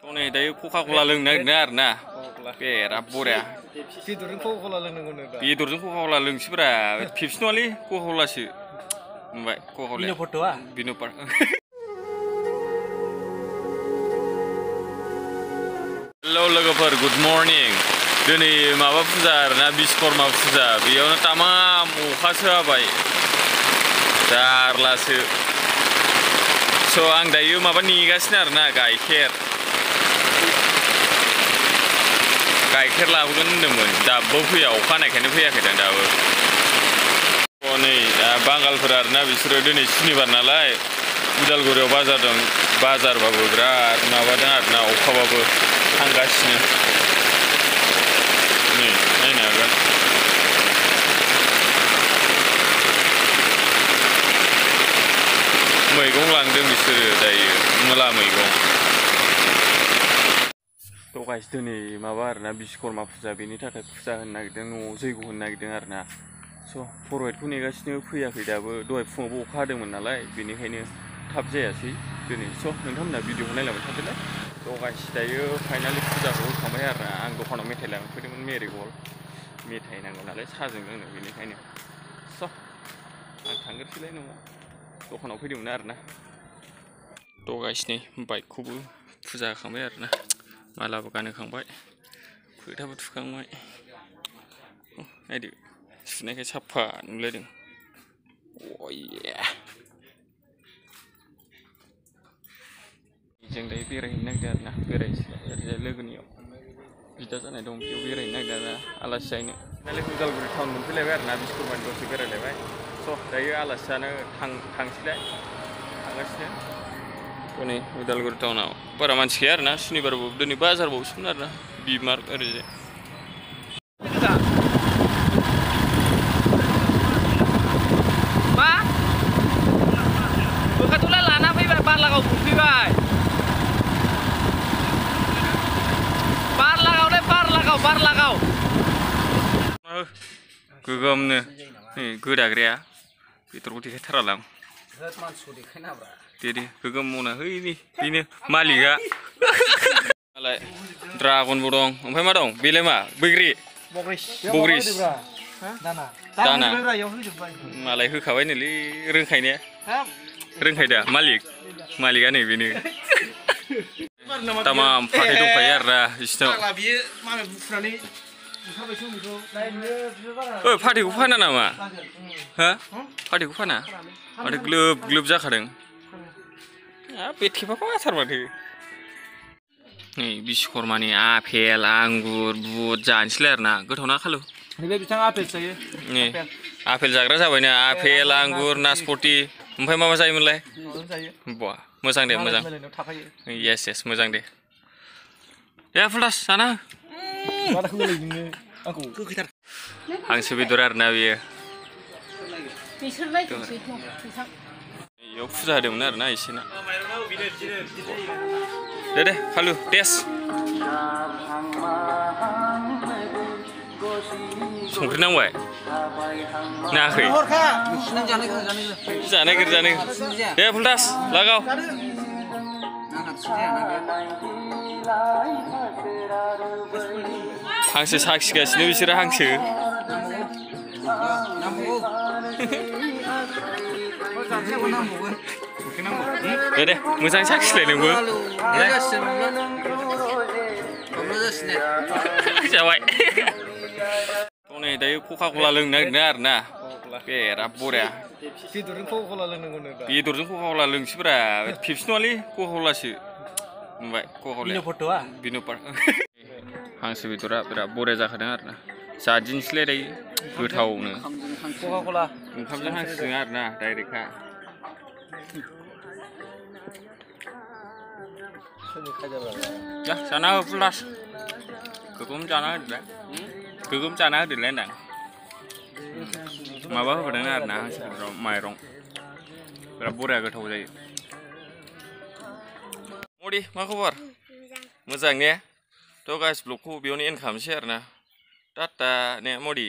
नै दायो कका कला लोंनो नागिरदों आरो ना बेराद बरिया बेदरजों कका कला लोंनांगौनो दा बेदरजों कका कला लोंसैब्रा पेप्सि नङालै कका कलासो नुबाय कका कलाया बिन'फट'आ बिन'फट हेलौ लोगोफोर गुड मर्निं दिनै माबा फुजा आरोना बिश्वकर्मा फुजा बेयावनो तामाम अखासो हाबाय जारलासो स' आं दायो माबा नेगासिनो आरोना गाइखेर लाबोगोन होनदोंमोन दाबो फैया अखा हानायखायनो फैयाखै दां दाबो नै बांगालफोर आरोना बिसोरो दिनै सुनिबार नालाय उदालगुरियाव बाजार दं बाजारबाबो बिराद माबादों आरोना अखाबाबो थांगासिनो नै नायनो हागोन मैगं लांदों बिसोरो दायो मुला मैगं थ' गाइस दिनै माबा आरोना बिश्वकर्मा फुजा बेनि थाखाय फुजा होनो नागिरदों न'आव जैग' होनो नागिरदों आरोना स' पुर'हितखौ नेगासिनो फैयाखै दाबो दहाय फुङावबो अखा हादोंमोन नालाय बेनिखायनो थाब जायासै दिनै स' नोंथांमोना भिडिअखौ नायलांबाय थादोलाय थ' गाइस दायो फाइनालि फुजाखौ होखांबाय आरोना आं दखानाव मेथाइ लांफैदोंमोन मेरिगल्ड मेथाइ नांगौ नालाय साहाजों लोंनो बेनिखायनो स' आं थांग्रोसैलाय न'आव दखानाव फैदोंमोन आरोना थ' गाइस नै बाइकखौबो फुजा होखांबाय आरोना मालाबो गानहोखांबाय फोथाबो थुखांबाय नायदो सुनायखाय साफा नुलायदों जों दायो बेरायहैनो नागिरदों आरोना बेरायहैसै लोगोनियाव बिदा जानाय दं बेयाव बेरायहैनो नागिरदों आरोना आलासि जाहैनो नालाय उदालगुरि टाउन मोनफैलायबाय आरोना बिश्वकर्मानि दसे बेरायलायबाय स' दायो आलासि जानो थांसैलाय थांगासिनो नै उदालगुरि टाउनाव बारा मानसि गैया आरोना सुनिबारबाबो दिनै बाजारबावसोमोन आरोना बिमार्क ओरैजाय मा बोखाथ'ला लाना फैबाय बारलागाव मोनफैबाय बारलागाव गोगोमनो नै गोदाग्राया बेदरखौ देखायथारालां दे गोगोम मावना है बेनो मालिकआ मालाय ड्रागनबो दं ओमफ्राय मा दं बेलाय मा बैग्रि बग्रिस दाना मालाय होखाबायनोलै रोंखाय दा मालिकआ नै बेनो तामाम फाथै दंखायो आरोना बिसिनाव फाथैखौ फाना नामा हा फाथैखौ फाना माथो ग्लोब जाखादों बे थेफाफा आसार माथो नै बिश्वकर्मानि आपेल आंगुर बुट जानोसैलाय आरोना गोथावना खालु बिथाङा आपेल जायो नै आपेल जाग्रा जाबायना आपेल आंगुर नासपति ओमफ्राय मा जायोमोनलाय बा मोजां दे मोजां येस मोजां दे फुलदास जाना हांसो बेदर आरोना बेयो बेयाव फुजा होदोंमोन आरोना एसेना दे खालु टेस्ट संख्रि नांबाय नाङाखै जानो दे फुलदास लागाव हांसो साखिगासिनो बिसोरो हांसो दे मोजां साखिलाय नोंबो जाबाय नै दायो कका कला लोंनो नागिरदों आरोना बेराद बरिया बेदरजों कका कला लोंनांगौनो दा बेदरजों कका कला लोंसैब्रा पेप्सि नङालै कका कलासो नुबाय कका कलाया बिन'फट हांसो बेदरा बिराद बरिया जाखादों आरोना जादिनोसैलाय दायो गोथावनो कका कला ओंखामजों हांसोजों आरोना डाइरेक्टखा जाना हो फुलदास गोगोम जाना होदोलाय होनदां माबा होफादों आरोना हांसो बेदराव माइरं बिराद बरिया गोथाव जायो मदि मा खबर मोजां ने थ' गाइस ब्लगखौ बेयावनो एन्ड खालामनोसै आरोना टाटा ने मदि